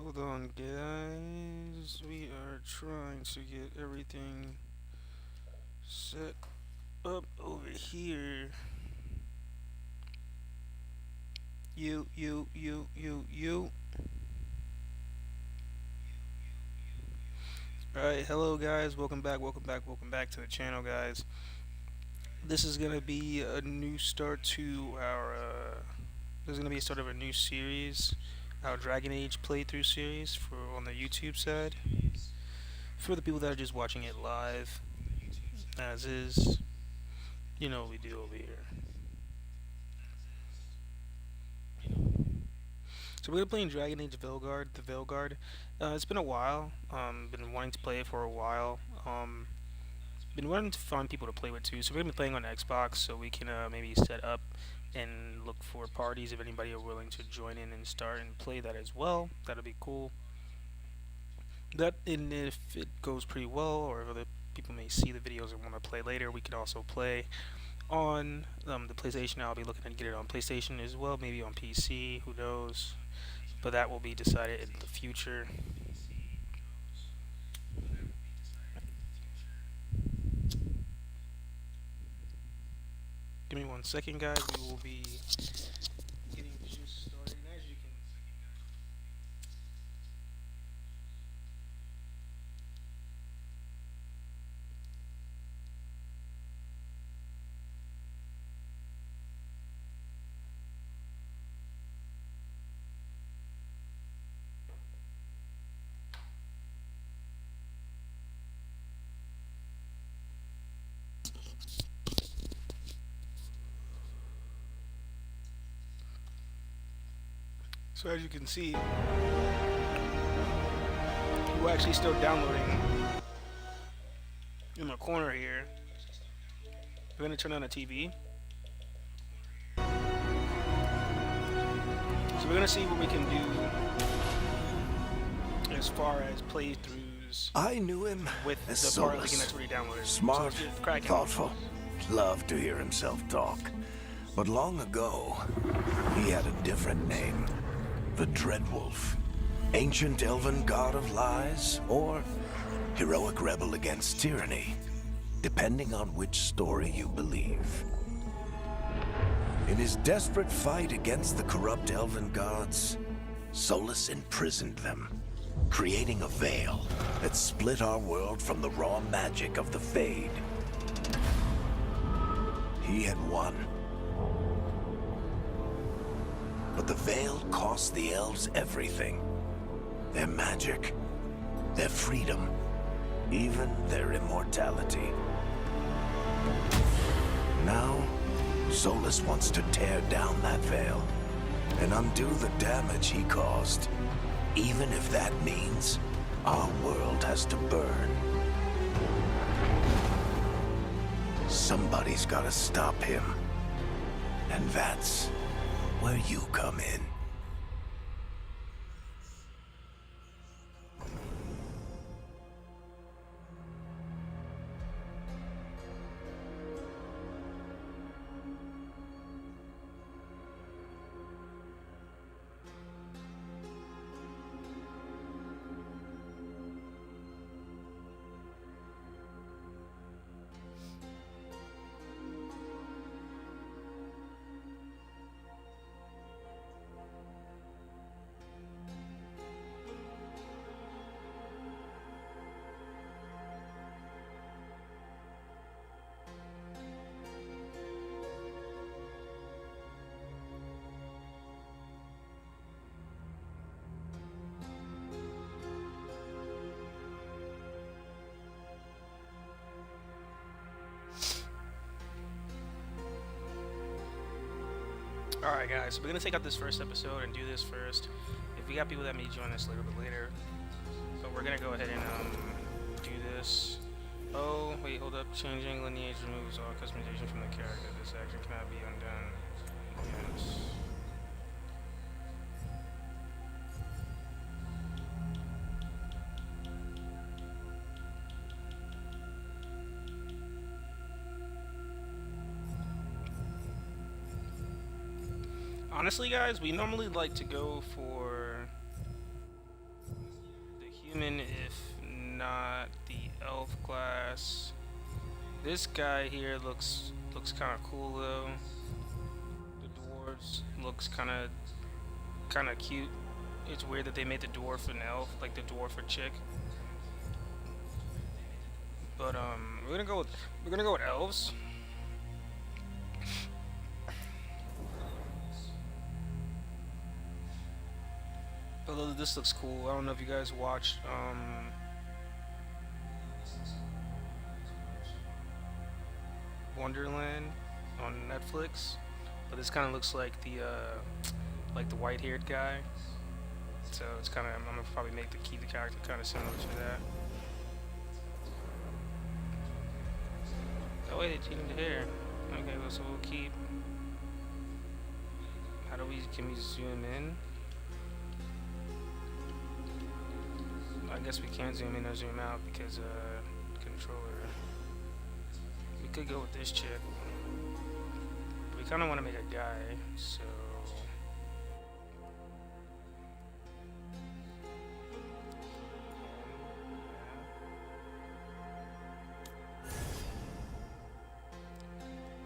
Hold on, guys. We are trying to get everything set up over here. You. Alright, hello, guys. Welcome back to the channel, guys. This is gonna be a new start to our. This is gonna be a start of a new series, our Dragon Age playthrough series for on the YouTube side. For the people that are just watching it live, as is, you know what we do over here. So we're gonna play in Dragon Age Veilguard, the Veilguard. It's been a while. Been wanting to play it for a while. Been wanting to find people to play with too. So we're gonna be playing on Xbox, so we can maybe set up and look for parties if anybody are willing to join in and start and play that as well. That'll be cool. That and if it goes pretty well, or if other people may see the videos and want to play later, we can also play on the PlayStation. I'll be looking to get it on PlayStation as well, maybe on PC. Who knows? But that will be decided in the future. Give me 1 second, guys. We will be getting just started. And as you can, so as you can see, we're actually still downloading in the corner here. We're gonna turn on the TV. So we're gonna see what we can do as far as playthroughs I knew him with as the part of the game soulless, that's already downloaded. smart, So let's get cracking. thoughtful. Loved to hear himself talk. But long ago, he had a different name. The Dreadwolf. Ancient elven god of lies, or heroic rebel against tyranny, depending on which story you believe. In his desperate fight against the corrupt elven gods, Solus imprisoned them, creating a veil that split our world from the raw magic of the Fade. He had won. But the veil cost the elves everything. Their magic, their freedom, even their immortality. Now, Solus wants to tear down that veil and undo the damage he caused, even if that means our world has to burn. Somebody's gotta stop him. And that's where you come in. Alright, guys, so we're gonna take out this first episode and do this first. If we got people that may join us a little bit later, so we're gonna go ahead and do this. Oh, wait, hold up. Changing lineage removes all customization from the character. This action cannot be undone. Yes. Honestly, guys, we normally like to go for human, if not the elf class. This guy here looks kind of cool though. The dwarves looks kind of cute. It's weird that they made the dwarf an elf, like the dwarf a chick. But we're gonna go with elves. Although this looks cool. I don't know if you guys watched Wonderland on Netflix, but this kind of looks like the white-haired guy. So it's kind of I'm gonna probably keep the character kind of similar to that. Oh wait, they changed the hair. Okay, well, so we'll keep. Can we zoom in? I guess we can't zoom in or zoom out because controller. We could go with this chick. We kind of want to make a guy, so.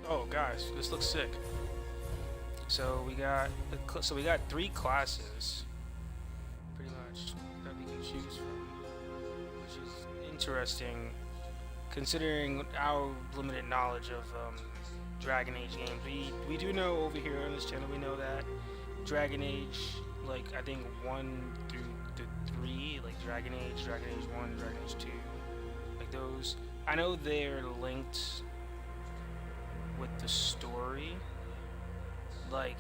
Oh, guys, this looks sick. So we got three classes, pretty much, that we can choose from, which is interesting, considering our limited knowledge of Dragon Age games. We do know over here on this channel, we know that Dragon Age, like I think 1 through the 3, like Dragon Age 1, Dragon Age 2, like those. I know they're linked with the story, like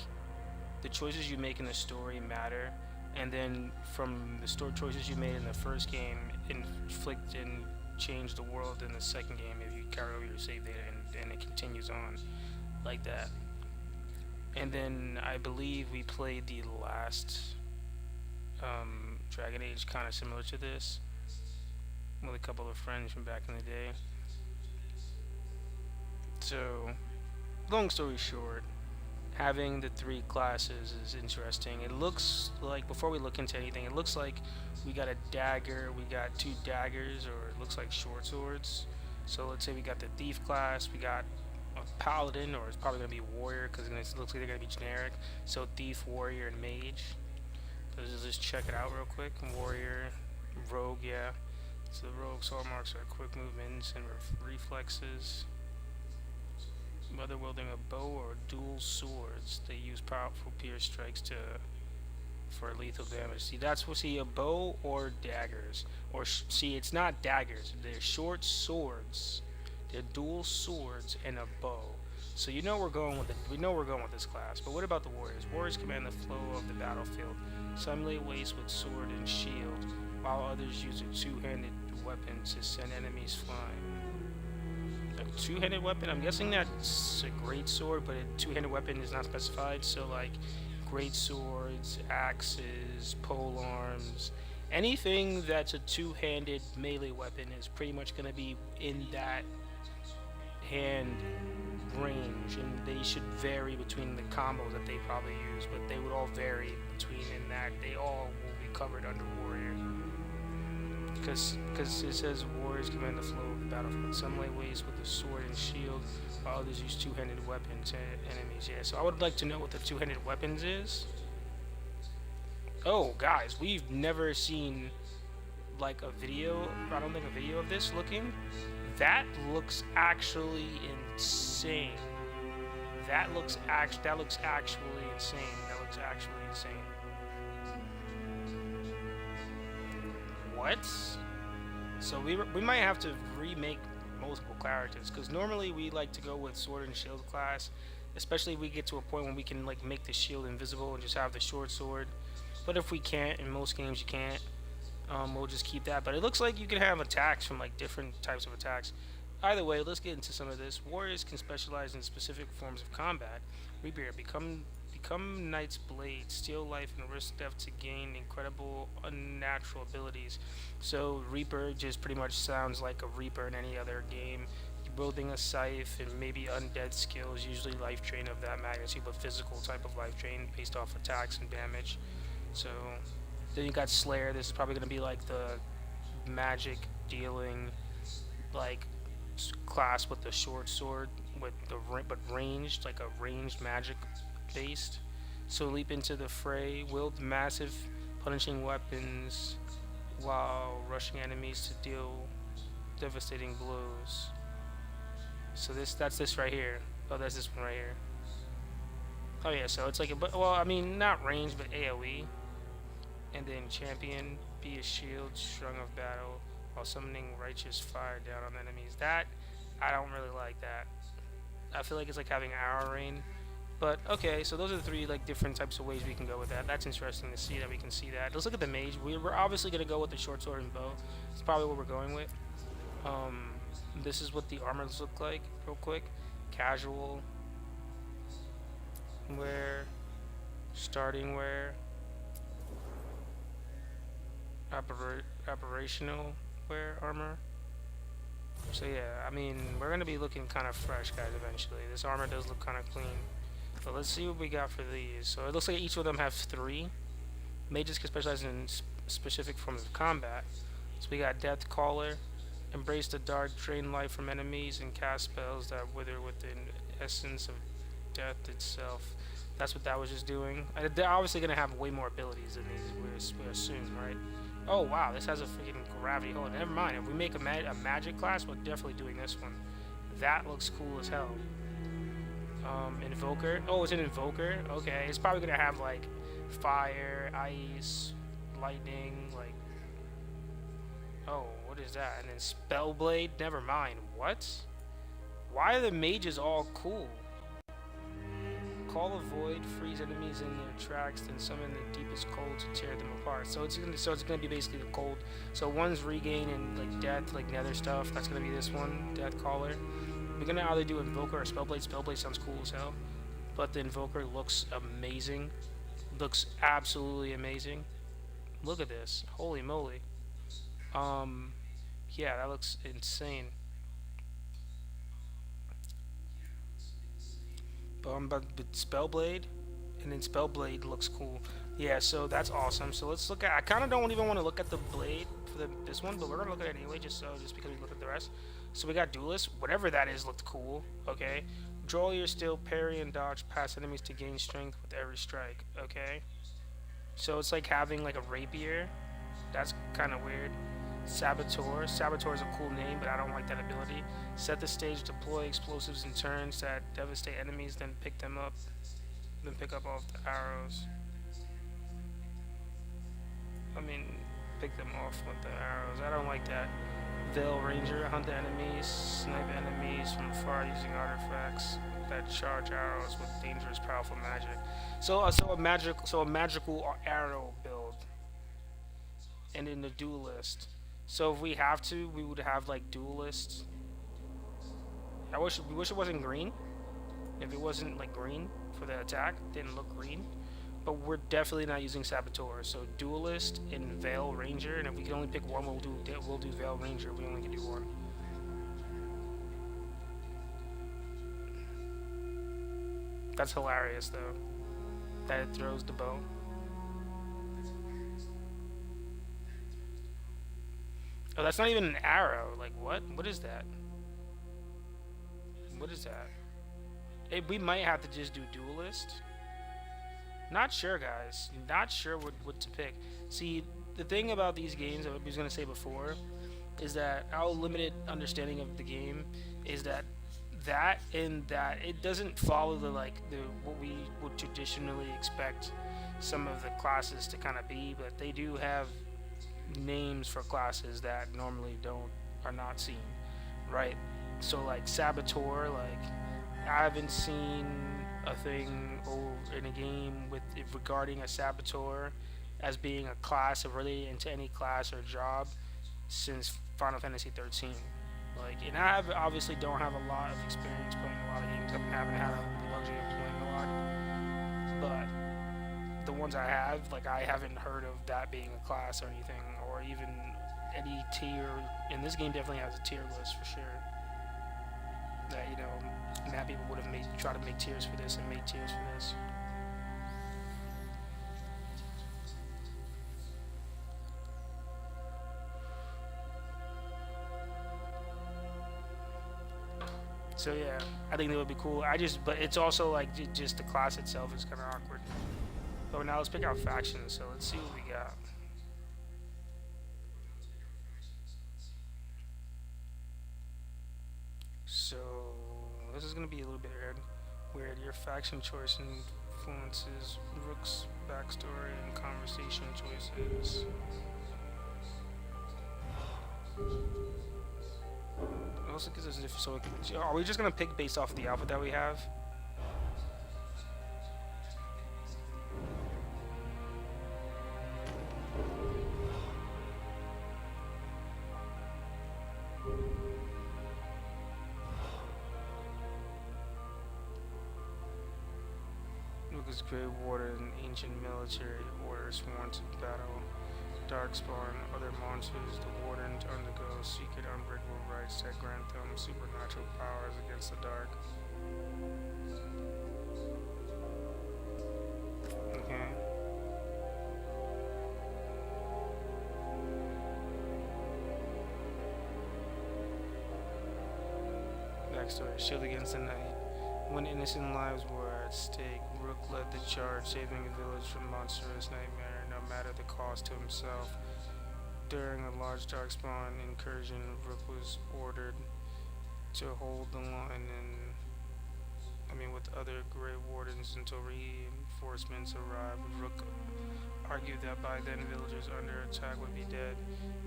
the choices you make in the story matter, and then from the story choices you made in the first game inflict and change the world in the second game if you carry over your save data, and it continues on like that. And then I believe we played the last Dragon Age kind of similar to this with a couple of friends from back in the day. So long story short, having the three classes is interesting. It looks like, before we look into anything, it looks like we got a dagger, we got two daggers, or it looks like short swords. So let's say we got the thief class, we got a paladin, or it's probably going to be warrior, because it looks like they're going to be generic. So thief, warrior, and mage. So let's just check it out real quick. Warrior, rogue, yeah. So the rogue sword marks are quick movements and reflexes. Whether wielding a bow or dual swords, they use powerful pierce strikes for lethal damage. See, a bow or daggers, or see, it's not daggers. They're short swords. They're dual swords and a bow. So we know we're going with this class. But what about the warriors? Warriors command the flow of the battlefield. Some lay waste with sword and shield, while others use a two-handed weapon to send enemies flying. A two-handed weapon? I'm guessing that's a great sword, but a two-handed weapon is not specified. So like great swords, axes, pole arms, anything that's a two-handed melee weapon is pretty much going to be in that hand range, and they should vary between the combos that they probably use, but they would all vary between in that they all will be covered under warrior. Because it says warriors command the flow of the battlefield. Some lay waste with a sword and shield, while others use two-handed weapons to enemies. Yeah, so I would like to know what the two-handed weapons is. Oh, guys, we've never seen like a video. I don't think a video of this looking. That looks actually insane. That looks actually insane. That looks actually insane. What? So we might have to remake multiple characters, because normally we like to go with sword and shield class, especially if we get to a point when we can like make the shield invisible and just have the short sword. But if we can't, in most games you can't, we'll just keep that. But it looks like you can have attacks from like different types of attacks. Either way, let's get into some of this. Warriors can specialize in specific forms of combat. Reaper, become Knight's Blade, steal life and risk death to gain incredible unnatural abilities. So Reaper just pretty much sounds like a Reaper in any other game. You're building a scythe and maybe undead skills, usually life drain of that magnitude, but physical type of life drain based off attacks and damage. So then you got Slayer. This is probably going to be like the magic dealing like class with the short sword with the but ranged, like a ranged magic based. So leap into the fray, wield massive punishing weapons while rushing enemies to deal devastating blows. So that's this right here. Oh, that's this one right here. Oh yeah, so it's like a well, I mean not range but AOE, and then champion be a shield strung of battle while summoning righteous fire down on enemies. That I don't really like that. I feel like it's like having arrow rain. But okay, so those are the three like different types of ways we can go with that. That's interesting to see that we can see that. Let's look at the mage. We're obviously gonna go with the short sword and bow. It's probably what we're going with. Um, this is what the armors look like, real quick. Casual wear, starting wear, operational wear armor. So yeah, I mean, we're gonna be looking kind of fresh, guys. Eventually, this armor does look kind of clean. So let's see what we got for these. So it looks like each of them have 3. Mages can specialize in specific forms of combat. So we got Death Caller, embrace the dark, drain life from enemies, and cast spells that wither with the essence of death itself. That's what that was just doing. They're obviously gonna have way more abilities than these. We assume, right? Oh wow, this has a freaking gravity hold. Never mind. If we make a magic class, we're definitely doing this one. That looks cool as hell. Invoker. Oh, it's an invoker. Okay, it's probably gonna have like fire, ice, lightning. Like, oh, what is that? And then Spellblade. Never mind. What? Why are the mages all cool? Call a void, freeze enemies in their tracks, then summon the deepest cold to tear them apart. So it's gonna be basically the cold. So one's regain and like death, like nether stuff. That's gonna be this one, Death Caller. We're gonna either do Invoker or Spellblade. Spellblade sounds cool as hell, but the Invoker looks amazing. Looks absolutely amazing. Look at this, holy moly. Yeah, that looks insane. But Spellblade, and then Spellblade looks cool. Yeah, so that's awesome. So let's look at. I kind of don't even want to look at the blade for this one, but we're gonna look at it anyway, just because we look at the rest. So we got Duelist. Whatever that is looked cool. Okay. Draw your steel, parry, and dodge past enemies to gain strength with every strike. Okay. So it's like having like a rapier. That's kind of weird. Saboteur. Saboteur is a cool name, but I don't like that ability. Set the stage, deploy explosives in turns that devastate enemies, then pick them up. Then pick up all the arrows. I mean, pick them off with the arrows. I don't like that. Veil Ranger. Hunt the enemies. Snipe enemies from afar using artifacts that charge arrows with dangerous, powerful magic. So a magical arrow build. And in the Duelist. So if we have to, we would have like Duelists. We wish it wasn't green. If it wasn't like green for the attack, didn't look green. But we're definitely not using Saboteur. So Duelist and Veil Ranger, and if we can only pick one, we'll do Veil Ranger. We only can do one. That's hilarious though. That it throws the bow. Oh, that's not even an arrow. Like, what? What is that? What is that? We might have to just do Duelist. Not sure, guys. Not sure what to pick. See, the thing about these games, I was going to say before, is that our limited understanding of the game is that it doesn't follow the what we would traditionally expect some of the classes to kind of be, but they do have names for classes that normally are not seen, right? So like Saboteur, like I haven't seen a thing in a game regarding a Saboteur as being a class or related into any class or job since Final Fantasy 13. Like, and I obviously don't have a lot of experience playing a lot of games. I haven't had the luxury of playing a lot, but the ones I have, like, I haven't heard of that being a class or anything, or even any tier. And this game definitely has a tier list for sure. That, you know, mad people would have tried to make tiers for this and made tiers for this. So yeah, I think that would be cool. But it's also like just the class itself is kind of awkward. But now let's pick out factions. So let's see what we got. So this is gonna be a little bit weird. Your faction choice influences Rook's backstory and conversation choices. It also gives us so are we just gonna pick based off the outfit that we have? Lucas Grey Warden, ancient military order sworn to battle Darkspawn, other monsters. The Wardens undergo secret unbreakable rights that grant them supernatural powers against the dark. Okay. Backstory: Shield against the night. When innocent lives were at stake, Rook led the charge, saving a village from monstrous nightmare, no matter the cost to himself. During a large darkspawn incursion, Rook was ordered to hold the line with other Grey Wardens until reinforcements arrived. Rook argued that by then villagers under attack would be dead.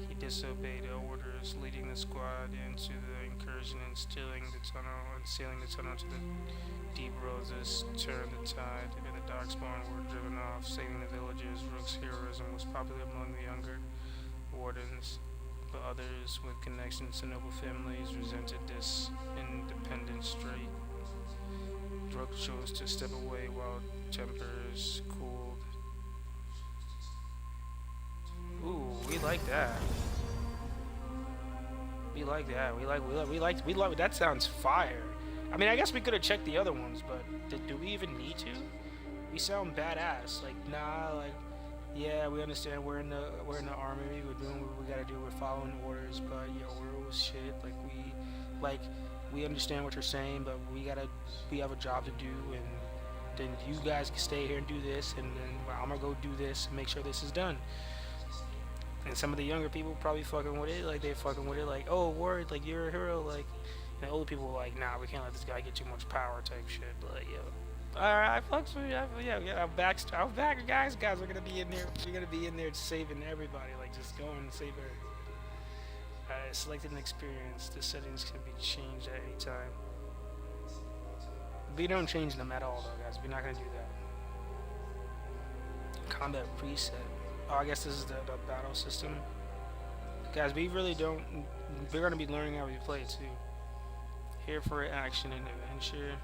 He disobeyed orders, leading the squad into the incursion and sailing the tunnel to the deep roses turned the tide, and the Darkspawn were driven off, saving the villagers. Rook's heroism was popular among the younger wardens, but others with connections to noble families resented this independent streak. Rook chose to step away while tempers cooled. Ooh, we like that. We like that. We like that sounds fire. I mean, I guess we could have checked the other ones, but do we even need to? We sound badass. Like, nah, like, yeah, we understand we're in the army. We're doing what we gotta do. We're following orders, but yo, we're shit. We understand what you're saying, but we have a job to do, and then you guys can stay here and do this, and then I'm gonna go do this and make sure this is done. And some of the younger people probably fucking with it, like they fucking with it, like, oh, word, like you're a hero, like. And the older people were like, nah, we can't let this guy get too much power, type shit. But like, yo, all right, fucks with yeah, I'm back, guys. We're gonna be in there. We're gonna be in there saving everybody, like just going and save everybody. Selected an experience. The settings can be changed at any time. We don't change them at all, though, guys. We're not gonna do that. Combat preset. Oh, I guess this is the battle system. Guys, we really don't. We're gonna be learning how we play too. Here for action and adventure.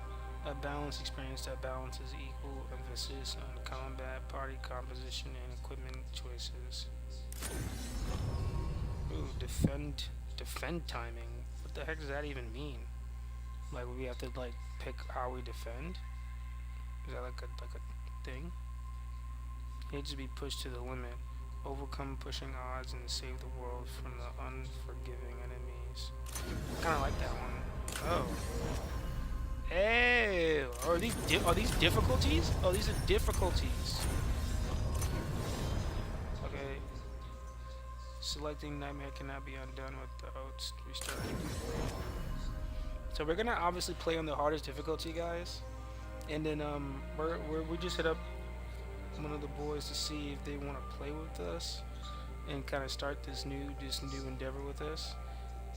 A balanced experience that balances equal emphasis on combat, party composition, and equipment choices. Ooh, defend timing. What the heck does that even mean? Like we have to like pick how we defend? Is that like a thing? Need to be pushed to the limit. Overcome pushing odds and save the world from the unforgiving enemies. I kinda like that one. Oh. Hey, are these difficulties? Oh, these are difficulties. Okay. Selecting nightmare cannot be undone without restarting. So we're gonna obviously play on the hardest difficulty, guys, and then we just hit up one of the boys to see if they want to play with us and kind of start this new endeavor with us.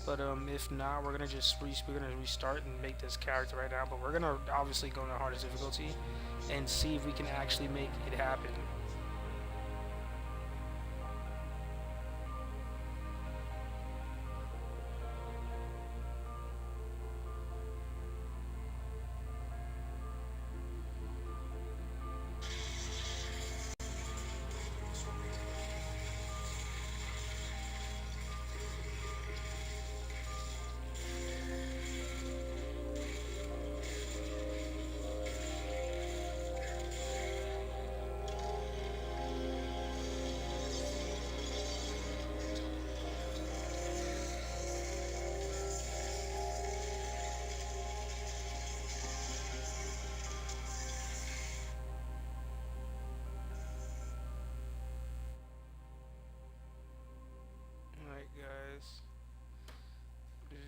But if not, we're gonna restart and make this character right now. But we're gonna obviously go to the hardest difficulty and see if we can actually make it happen.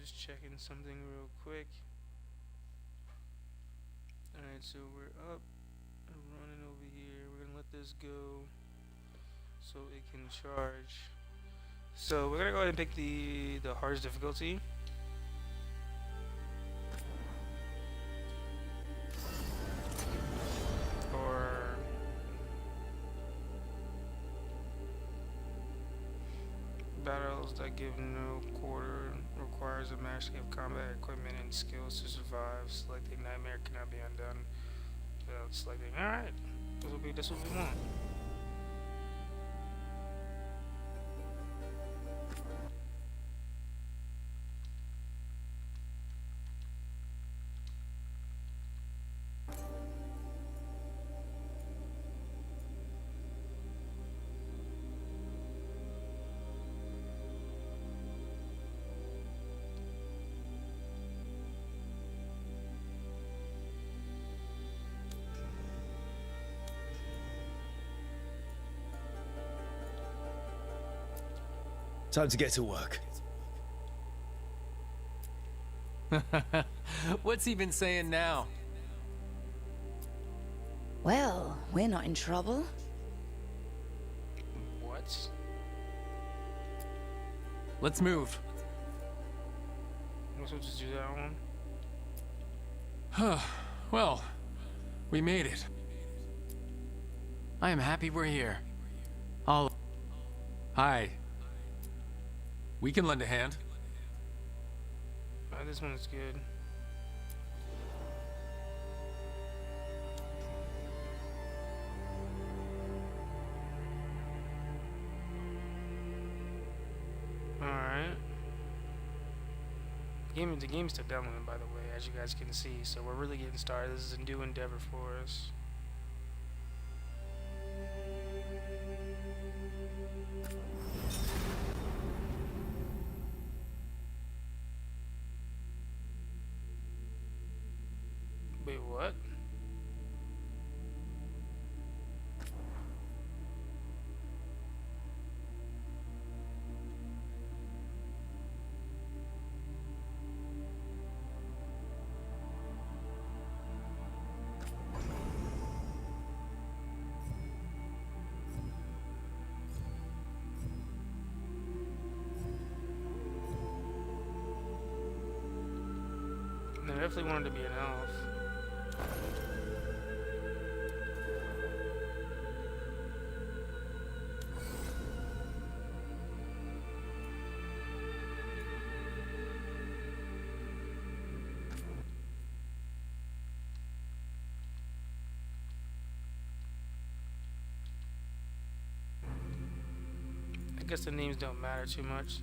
just checking something real quick. Alright, so we're up and running over here. We're gonna let this go so it can charge. So we're gonna go ahead and pick the hardest difficulty. Or battles that give no quarter, requires a mastery of combat equipment and skills to survive. Selecting nightmare cannot be undone without selecting. Alright. This will be what we want. Time to get to work. What's he been saying now? Well, we're not in trouble. What? Let's move. I'm supposed to do that one. Well, we made it. I am happy we're here. Hi. We can lend a hand. This one's good. Alright. The game's still downloading, by the way, as you guys can see, so we're really getting started. This is a new endeavor for us. Wait, what? I definitely wanted to be an elf. I guess the names don't matter too much.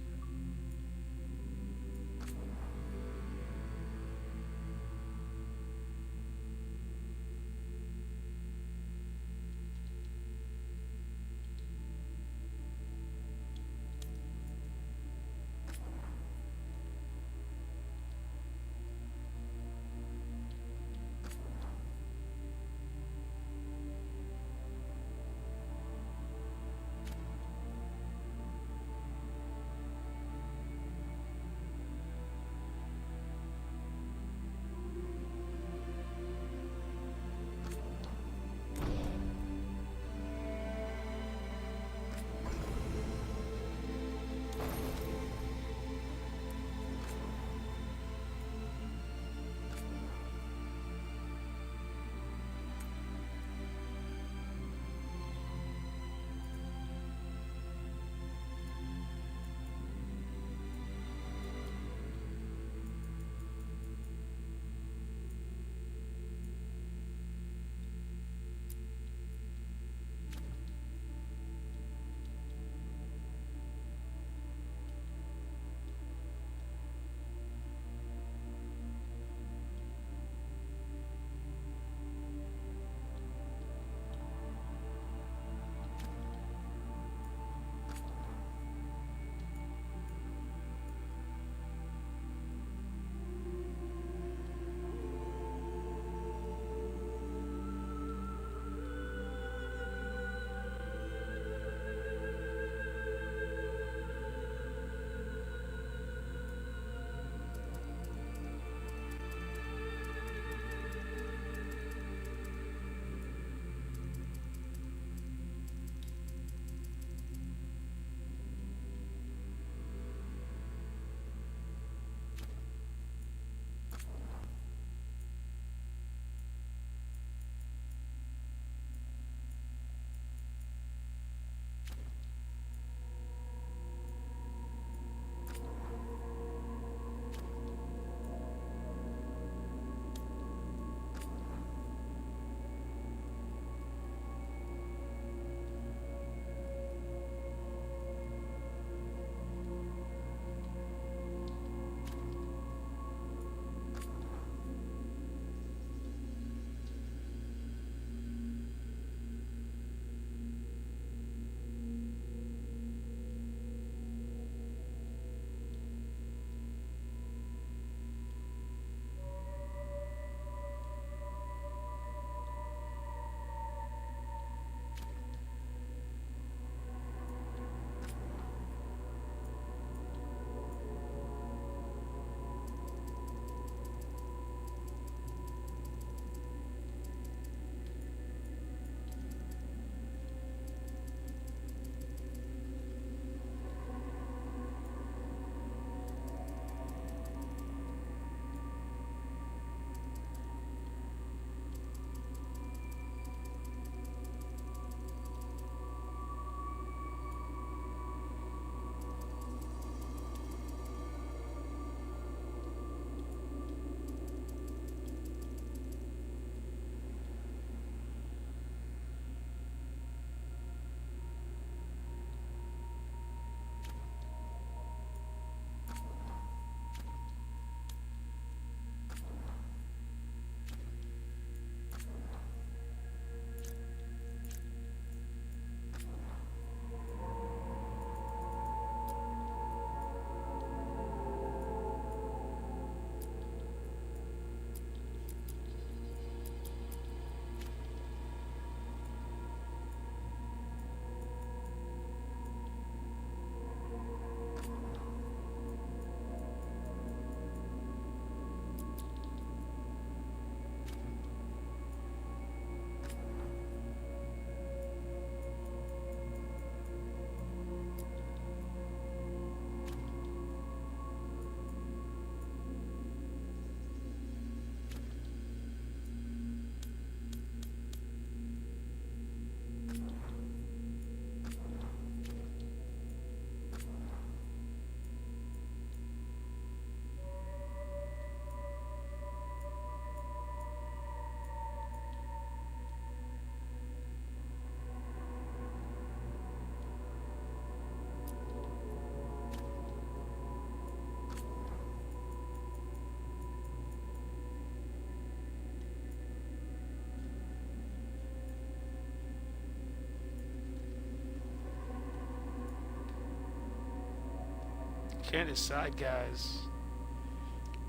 Can't decide, guys.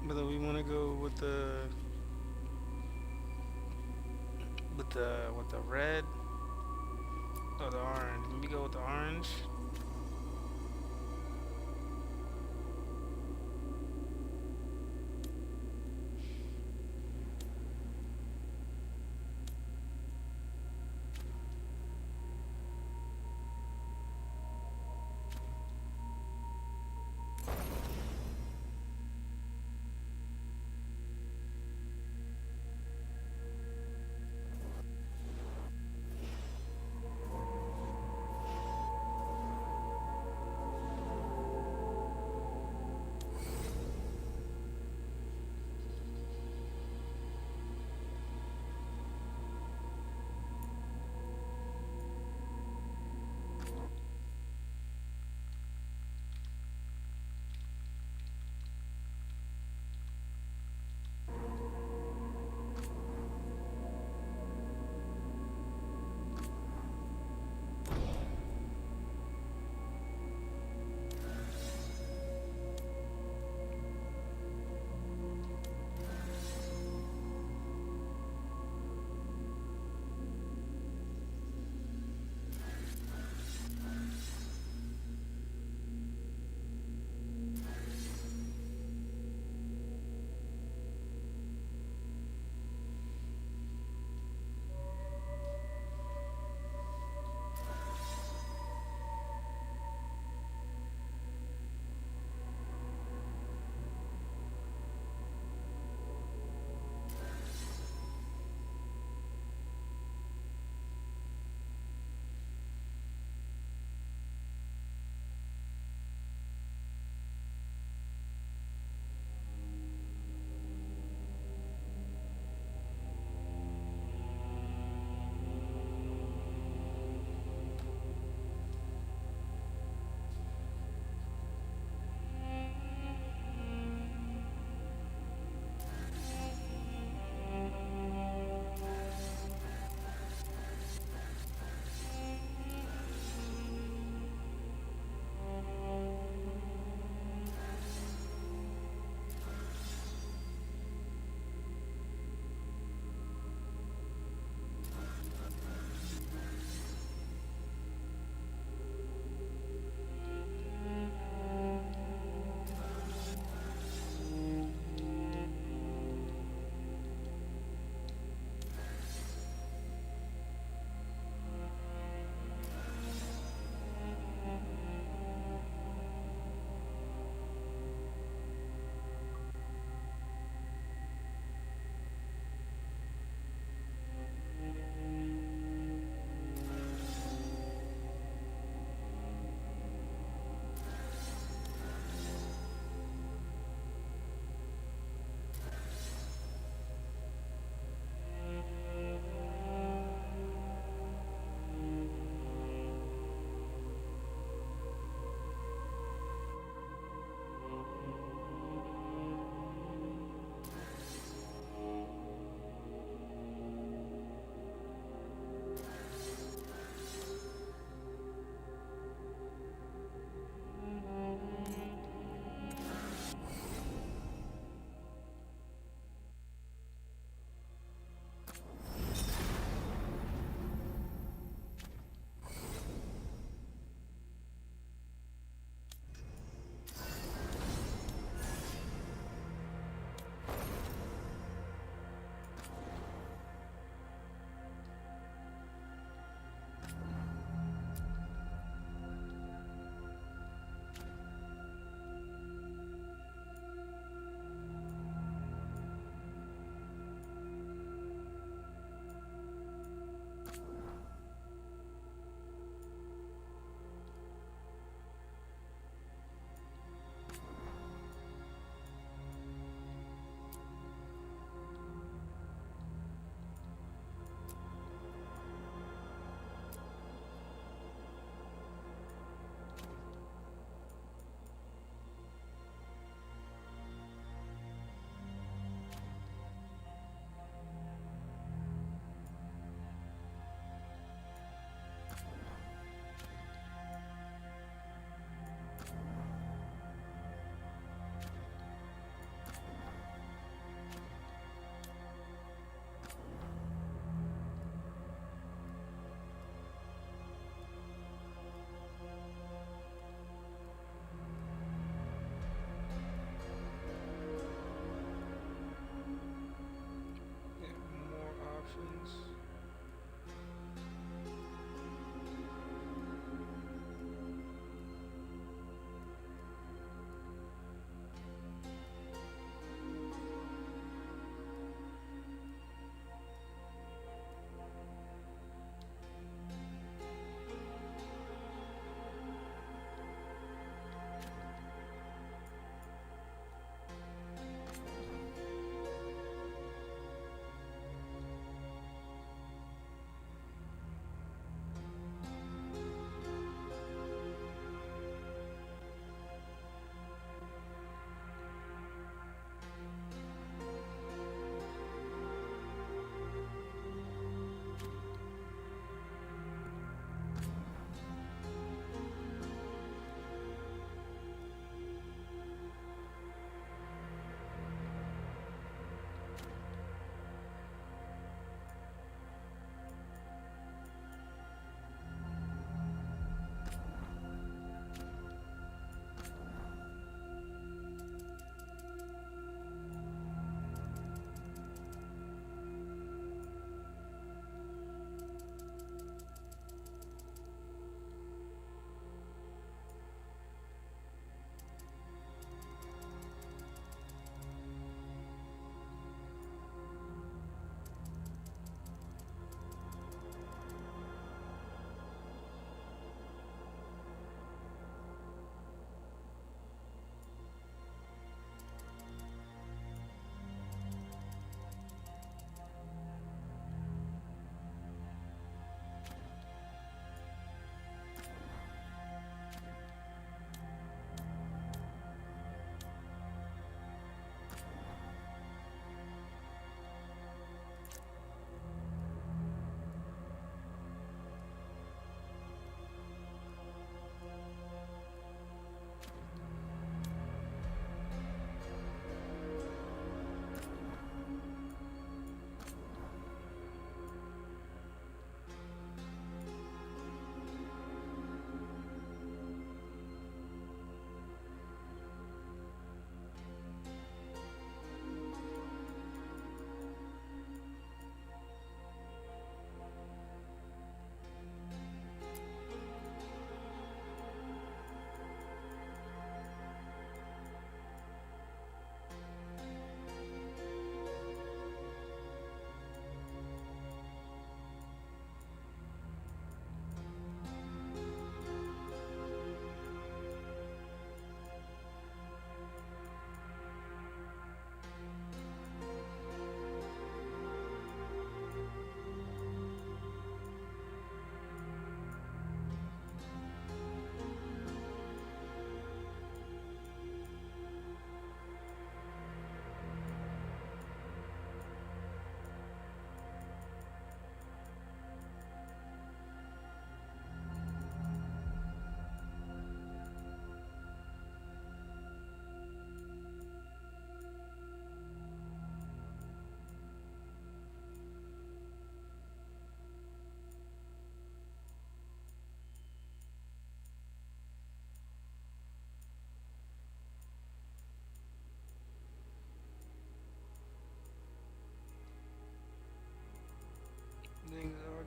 Whether we want to go with the red or the orange. Maybe go with the orange.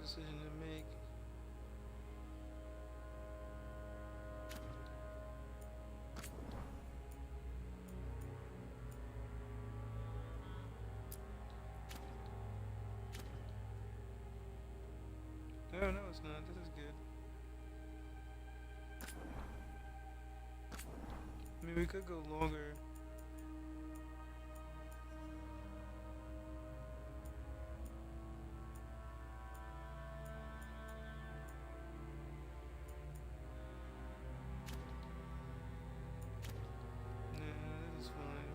decision to make. Oh no, it's not. This is good. I mean, we could go longer. Nah, this is fine.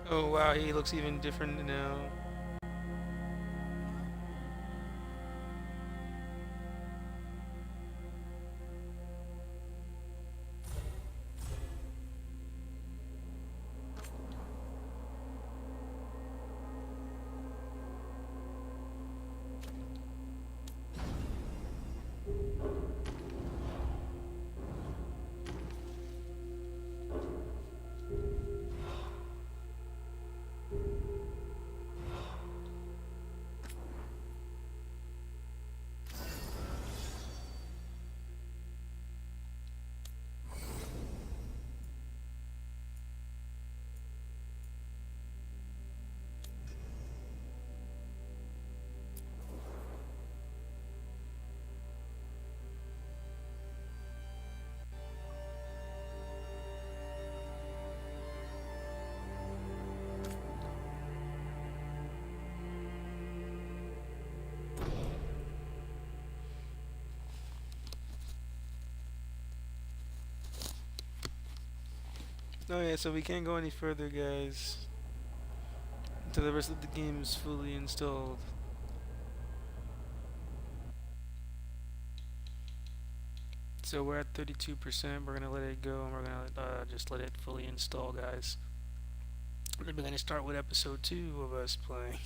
Oh wow, he looks even different now. Oh yeah, so we can't go any further, guys, until the rest of the game is fully installed. So we're at 32%. We're gonna let it go, and we're gonna just let it fully install, guys. Then we're gonna start with episode 2 of us playing.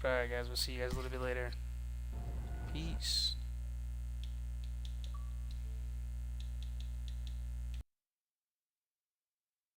Alright, guys. We'll see you guys a little bit later. Peace.